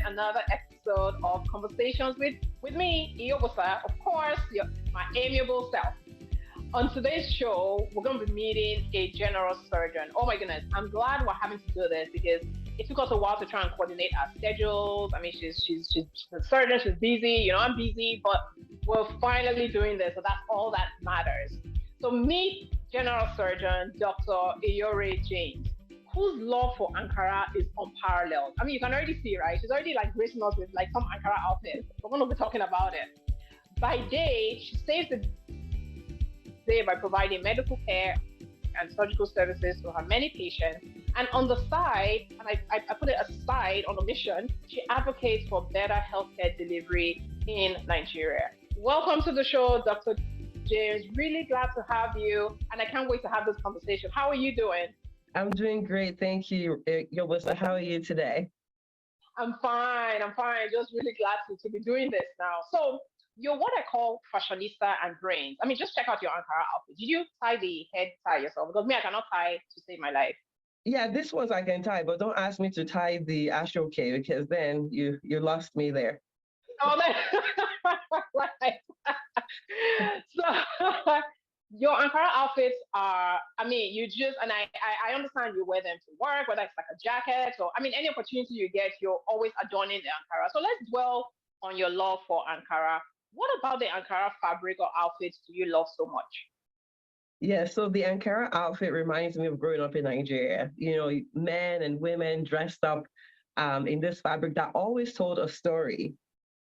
another episode of Conversations with me, Iyore, of course, my amiable self. On today's show, we're going to be meeting a general surgeon. Oh my goodness, I'm glad we're having to do this because it took us a while to try and coordinate our schedules. I mean, she's a surgeon, she's busy, I'm busy, but we're finally doing this, so that's all that matters. So meet General Surgeon Dr. Iyore James, whose love for Ankara is unparalleled. I mean, you can already see, right? She's already like gracing us with like some Ankara outfits. We're going to be talking about it. By day, she saves the day by providing medical care and surgical services to her many patients. And on the side, and I put it aside on a mission, she advocates for better healthcare delivery in Nigeria. Welcome to the show, Dr. James. Really glad to have you, and I can't wait to have this conversation. How are you doing? I'm doing great. Thank you, Yobasa. How are you today? I'm fine. Just really glad to be doing this now. So you're what I call fashionista and brains. I mean, just check out your Ankara outfit. Did you tie the head tie yourself? Because me, I cannot tie to save my life. Yeah, this ones I can tie, but don't ask me to tie the ashoke because then you lost me there. Oh, right. So your Ankara outfits are, I mean, you just, and I understand you wear them to work, whether it's like a jacket or, I mean, any opportunity you get, you're always adorning the Ankara. So let's dwell on your love for Ankara. What about the Ankara fabric or outfits do you love so much? Yeah, so the Ankara outfit reminds me of growing up in Nigeria. Men and women dressed up in this fabric that always told a story.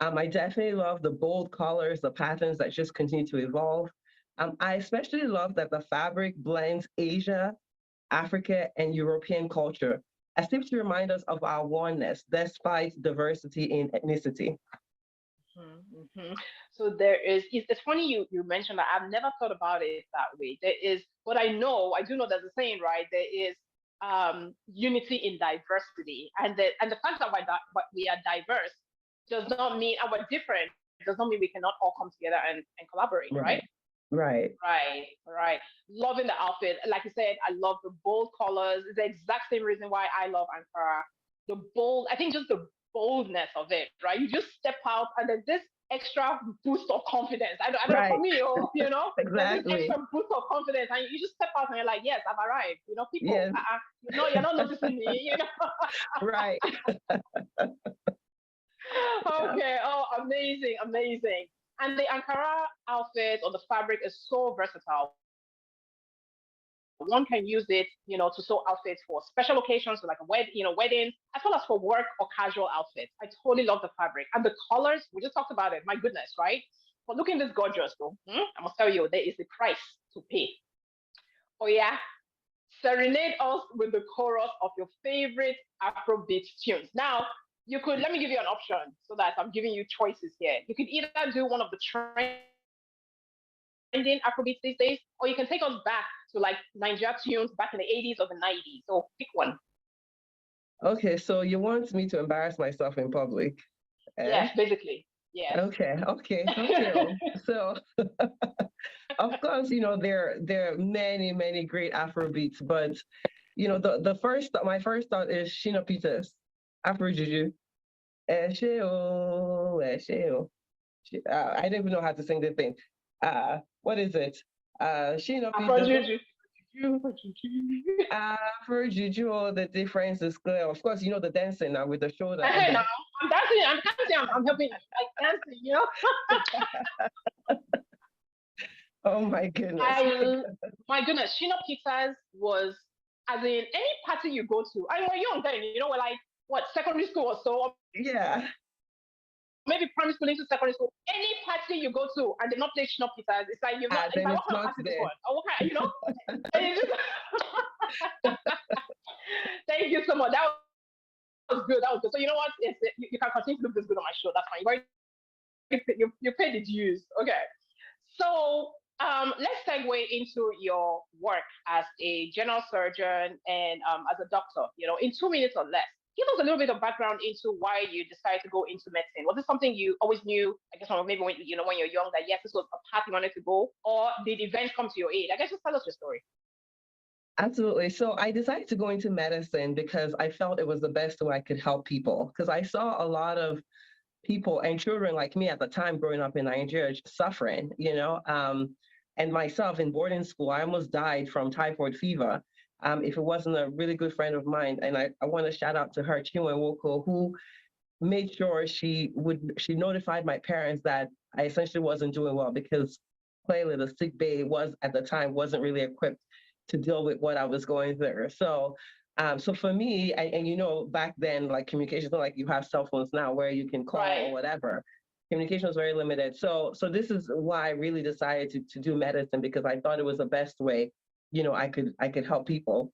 I definitely love the bold colors, the patterns that just continue to evolve. I especially love that the fabric blends Asia, Africa, and European culture, as if to remind us of our oneness despite diversity in ethnicity. Mm-hmm. So there is, it's funny you mentioned that. I've never thought about it that way. There is, but I do know there's a saying, right? There is unity in diversity. And the fact that we are diverse does not mean, and we're different, does not mean we cannot all come together and collaborate, right? Right. Right. Loving the outfit. Like you said, I love the bold colors. It's the exact same reason why I love Ankara. The bold, I think just the boldness of it, right? You just step out and there's this extra boost of confidence. I don't know, for me, Exactly. There's this extra boost of confidence and you just step out and you're like, yes, I've arrived. People, yes. You're not noticing me, Right. Okay. Oh, amazing. And the Ankara outfit or the fabric is so versatile. One can use it, to sew outfits for special occasions, so like weddings, as well as for work or casual outfits. I totally love the fabric and the colors. We just talked about it. My goodness, right? But looking this gorgeous, though, I must tell you, there is a price to pay. Oh yeah, serenade us with the chorus of your favorite Afrobeat tunes. Now, let me give you an option so that I'm giving you choices here. You could either do one of the trending Afrobeats these days, or you can take us back to like Nigeria tunes back in the 80s or the 90s. So pick one. Okay, so you want me to embarrass myself in public? Yes, basically. Yes. Okay. So, of course, there are many great Afrobeats, but my first thought is Shina Peters, Afro Juju. I don't even know how to sing the thing. What is it? Shina Peters. Afro Juju, all the difference is clear. Of course, the dancing now with the shoulder. I'm dancing. I'm helping. Dancing. Oh my goodness. My goodness, Shina Peters was, as in any party you go to. I mean, we're young then, we're like, what, secondary school or so? Yeah. Maybe primary school into secondary school. Any party you go to and they not play Shina Peters, it's like you're not. It's like, what kind of party this one? Or what kind, Thank you so much. That was good. So you know what? You can continue to look this good on my show. That's fine. You paid the dues. Okay. So let's segue into your work as a general surgeon and as a doctor. In 2 minutes or less, give us a little bit of background into why you decided to go into medicine. Was this something you always knew? I guess maybe when you're young that yes, this was a path you wanted to go, or did events come to your aid? I guess just tell us your story. Absolutely. So I decided to go into medicine because I felt it was the best way I could help people. Because I saw a lot of people and children like me at the time growing up in Nigeria suffering, and myself in boarding school, I almost died from typhoid fever. If it wasn't a really good friend of mine, and I want to shout out to her, Chinwe Woko, who made sure she notified my parents that I essentially wasn't doing well because clearly the sick bay was at the time wasn't really equipped to deal with what I was going through. So for me, back then, like communication, not like you have cell phones now where you can call Right. or whatever. Communication was very limited. So this is why I really decided to do medicine because I thought it was the best way, I could help people.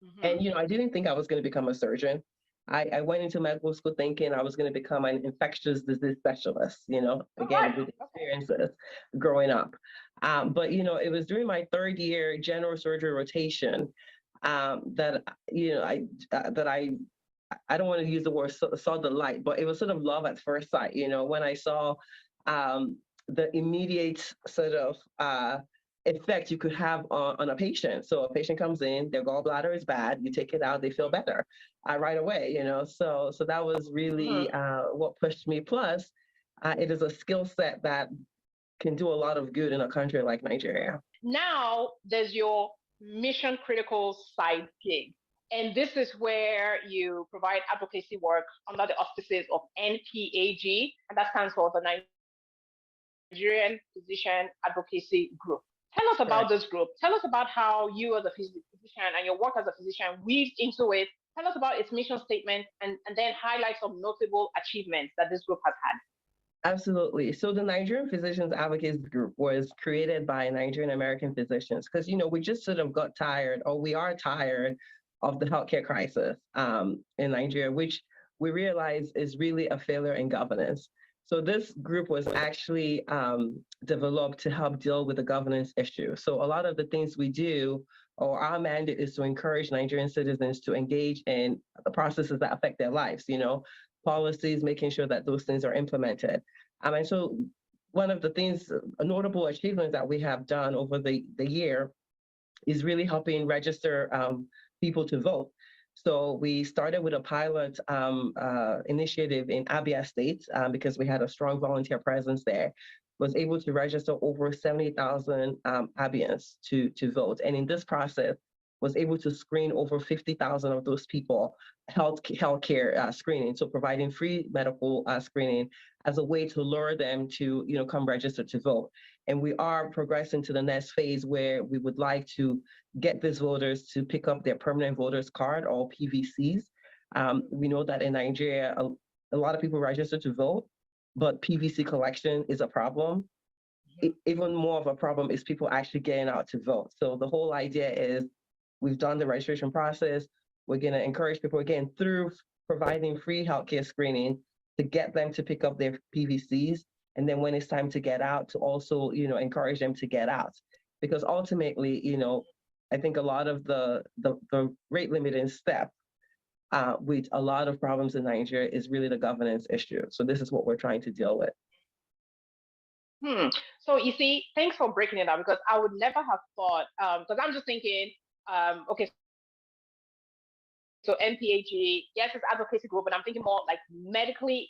Mm-hmm. And I didn't think I was going to become a surgeon. I went into medical school thinking I was going to become an infectious disease specialist, All right. again, with Okay. experiences growing up. But, it was during my third year general surgery rotation that, I don't want to use the word saw the light, but it was sort of love at first sight, when I saw um, the immediate sort of effect you could have on a patient. So a patient comes in, their gallbladder is bad, you take it out, they feel better right away, So that was really Mm-hmm. what pushed me. Plus, it is a skill set that can do a lot of good in a country like Nigeria. Now there's your mission critical side gig. And this is where you provide advocacy work under the auspices of NPAG, and that stands for the Nigerian Physician Advocacy Group. Tell us about Correct. this group. Tell us about how you as a physician and your work as a physician weaves into it. Tell us about its mission statement and then highlight some notable achievements that this group has had. Absolutely. So the Nigerian Physicians Advocacy Group was created by Nigerian American physicians because, we just sort of got tired, or we are tired of the healthcare crisis in Nigeria, which we realize is really a failure in governance. So this group was actually developed to help deal with the governance issue. So a lot of the things we do, or our mandate, is to encourage Nigerian citizens to engage in the processes that affect their lives, policies, making sure that those things are implemented. And so one of the things, a notable achievement that we have done over the year is really helping register people to vote. So we started with a pilot initiative in Abia State because we had a strong volunteer presence there, was able to register over 70,000 Abians to vote. And in this process, was able to screen over 50,000 of those people healthcare screening, so providing free medical screening as a way to lure them to come register to vote. And we are progressing to the next phase where we would like to get these voters to pick up their permanent voters card, or PVCs. We know that in Nigeria, a lot of people register to vote, but PVC collection is a problem. Even more of a problem is people actually getting out to vote. So the whole idea is we've done the registration process. We're going to encourage people again through providing free healthcare screening to get them to pick up their PVCs. And then when it's time to get out, to also, encourage them to get out. Because ultimately, I think a lot of the rate limiting step with a lot of problems in Nigeria is really the governance issue. So this is what we're trying to deal with. So you see, thanks for breaking it down because I would never have thought, because I'm just thinking, okay, so NPAG, yes, it's advocacy group, but I'm thinking more like medically,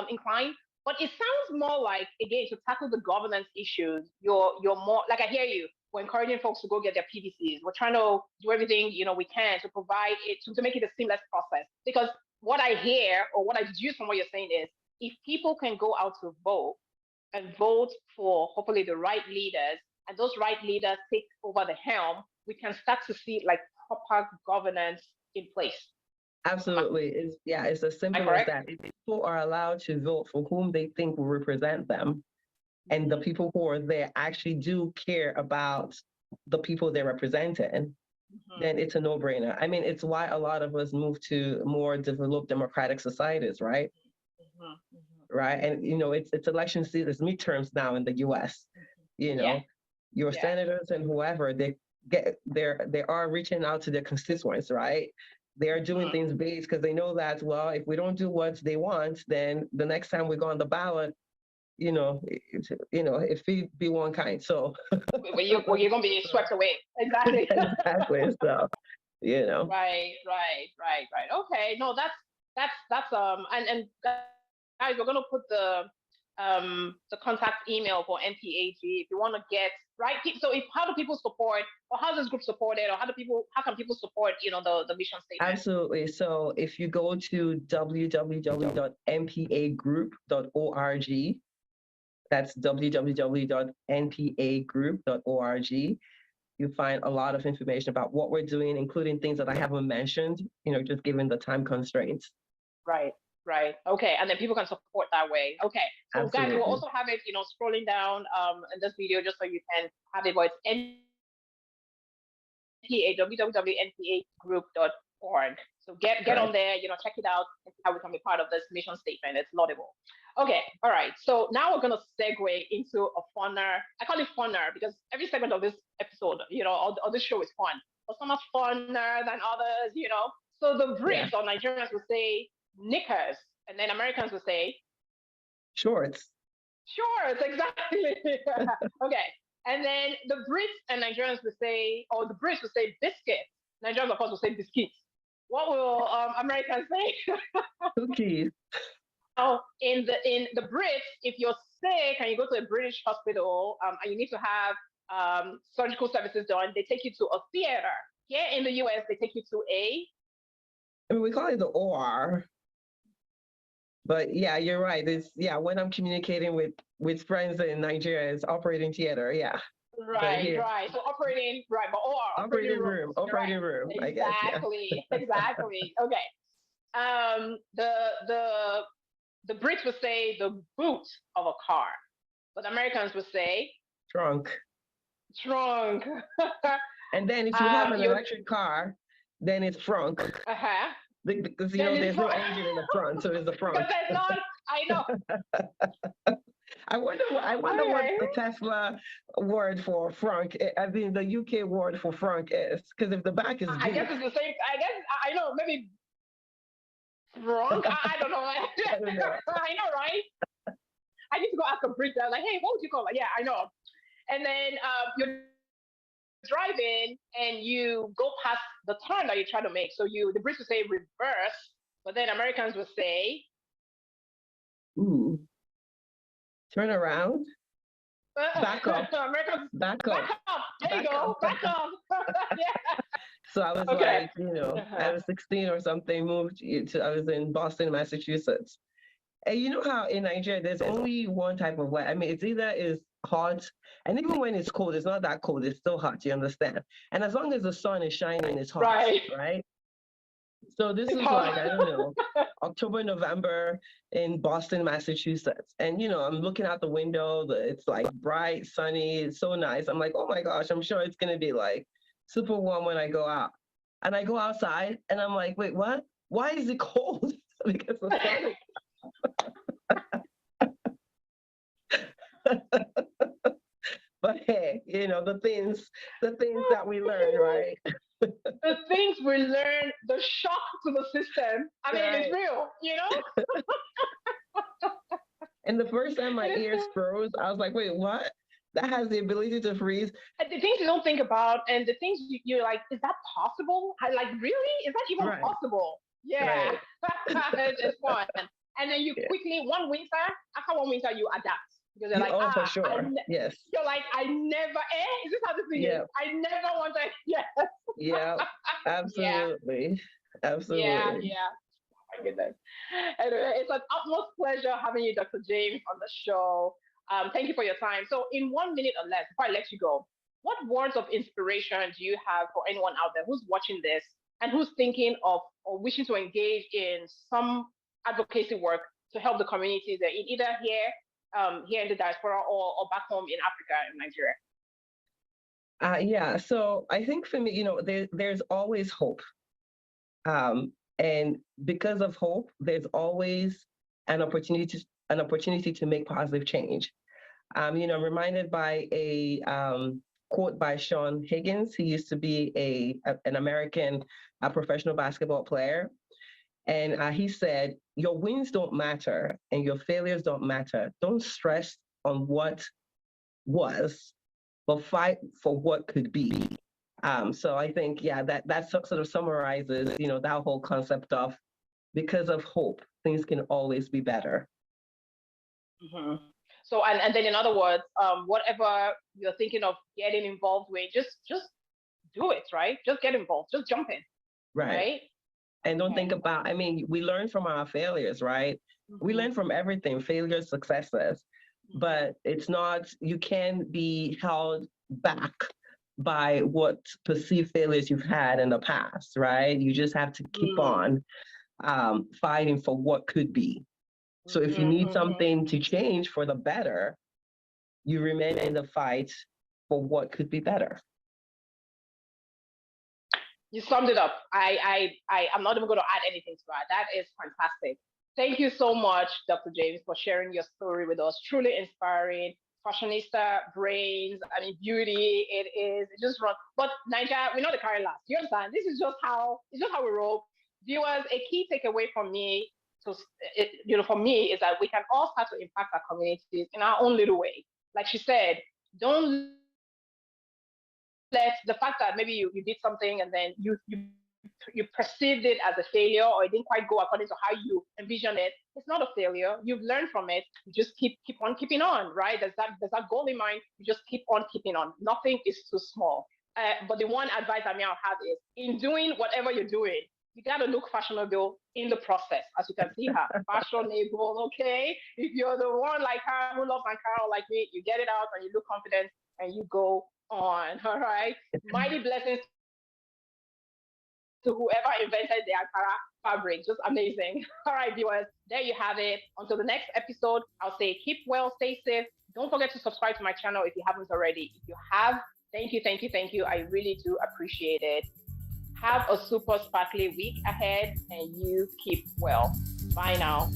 inclined. But it sounds more like, again, to tackle the governance issues, you're more like, I hear you. We're encouraging folks to go get their PVCs. We're trying to do everything we can to provide it to make it a seamless process. Because what I hear or what I deduce from what you're saying is, if people can go out to vote and vote for hopefully the right leaders, and those right leaders take over the helm, we can start to see like proper governance in place. Absolutely. It's as simple as that. If people are allowed to vote for whom they think will represent them, and the people who are there actually do care about the people they're representing, then it's a no-brainer. I mean, it's why a lot of us move to more developed democratic societies, right? Right. And it's election season, it's midterms now in the US. Your senators and whoever, they are reaching out to their constituents, right? They are doing things based because they know that, well, if we don't do what they want, then the next time we go on the ballot, if we be one kind. So you're going to be swept away. Exactly. exactly. So, Right. Okay. No, that's and guys, we're going to put the contact email for NPAG if you want to get right. So, how do people support, or how does this group support it, or how can people support the mission statement? Absolutely. So if you go to www.npagroup.org, that's www.npagroup.org. You find a lot of information about what we're doing, including things that I haven't mentioned, just given the time constraints. Right. Okay. And then people can support that way. Okay. So Absolutely. guys, we'll also have it, scrolling down in this video just so you can have it, but it's www.npagroup.org. So get on there, check it out and see how we can be part of this mission statement. It's laudable. Okay, all right. So now we're gonna segue into a funner. I call it funner because every segment of this episode, or this show is fun. But some are funner than others, So the Brits or Nigerians will say knickers, and then Americans will say shorts. Shorts, exactly. Okay. And then the Brits and Nigerians will say, or the Brits will say biscuits. Nigerians, of course, will say biscuits. What will Americans say? Cookies. Oh, in the Brits, if you're sick and you go to a British hospital and you need to have surgical services done, they take you to a theater. Here in the US, they take you to we call it the OR. But yeah, you're right. When I'm communicating with friends in Nigeria, it's operating theater. Yeah. Right. So operating, right, but OR, operating room. Operating room. Exactly. I guess. Yeah. Exactly. Okay. The Brits would say the boot of a car, but Americans would say trunk. And then if you have an electric car, then it's frunk. Because there's no engine in the front, so it's the front. Because there's not. I know. I wonder what the Tesla word for frunk, I mean the UK word for frunk is. Because if the back is I guess it's the same. I guess I know, maybe frunk. I don't know. I know, right? I need to go ask a Brit. I was like, hey, what would you call it? Yeah, I know. And then you're driving and you go past the turn that you try to make. So the Brits would say reverse, but then Americans would say turn around. Back up. Americans, back up. There you go. Back up. Yeah. So I was I was 16 or something, I was in Boston, Massachusetts. And you know how in Nigeria, there's only one type of weather. I mean, it's either is hot, and even when it's cold, it's not that cold, it's still hot, you understand? And as long as the sun is shining, it's hot, right? So this is like, I don't know, October, November in Boston, Massachusetts. And, I'm looking out the window, it's like bright, sunny, it's so nice. I'm like, oh my gosh, I'm sure it's going to be like super warm when I go out. And I go outside and I'm like, wait, what? Why is it cold? Because the sun is but hey, the things that we learn, right? The things we learn, the shock to the system. I mean, it's real, And the first time my ears froze, I was like, wait, what? That has the ability to freeze. And the things you don't think about, and the things you're like, is that possible? Like, really? Is that even possible? Yeah. Right. It's fun. And then you quickly, after one winter, you adapt. Because you're like, for sure. Yes. You're like, I never, is this how this thing is? I never want to, yes. Yeah, absolutely. Absolutely. Yeah. Oh my goodness. Anyway, it's an utmost pleasure having you, Dr. James, on the show. Thank you for your time. So in 1 minute or less, before I let you go, what words of inspiration do you have for anyone out there who's watching this and who's thinking of or wishing to engage in some advocacy work to help the communities that either here in the diaspora or back home in Africa and Nigeria? So I think for me, there's always hope. And because of hope, there's always an opportunity to make positive change. I'm reminded by a quote by Sean Higgins. He used to be an American professional basketball player. And he said, your wins don't matter and your failures don't matter. Don't stress on what was, but fight for what could be. So I think, yeah, that sort of summarizes, that whole concept of because of hope, things can always be better. Mm-hmm. So, and then in other words, whatever you're thinking of getting involved with, just do it, right? Just get involved, just jump in, right? And don't think about, we learn from our failures, right? We learn from everything, failures, successes, but it's not, you can be held back by what perceived failures you've had in the past, right? You just have to keep on fighting for what could be. So if you need something to change for the better, you remain in the fight for what could be better. You summed it up. I'm not even going to add anything to that. That is fantastic. Thank you so much, Dr. James, for sharing your story with us. Truly inspiring. Fashionista brains. Beauty. It is. It just run. But Nigeria, we're not the carry last. You understand? This is just how we roll. Viewers, a key takeaway from me, for me, is that we can all start to impact our communities in our own little way. Like she said, don't let the fact that maybe you did something and then you perceived it as a failure, or it didn't quite go according to how you envisioned it. It's not a failure. You've learned from it. You just keep on keeping on, right? There's that goal in mind. You just keep on keeping on. Nothing is too small. But the one advice I may have is, in doing whatever you're doing, you got to look fashionable in the process. As you can see her, fashionable, okay? If you're the one like her who loves Ankara like me, you get it out and you look confident and you go on. All right. Mighty blessings to whoever invented the Ankara fabric. Just amazing. All right, viewers, there you have it. Until the next episode, I'll say keep well, stay safe. Don't forget to subscribe to my channel if you haven't already. If you have, thank you. I really do appreciate it. Have a super sparkly week ahead and you keep well. Bye now.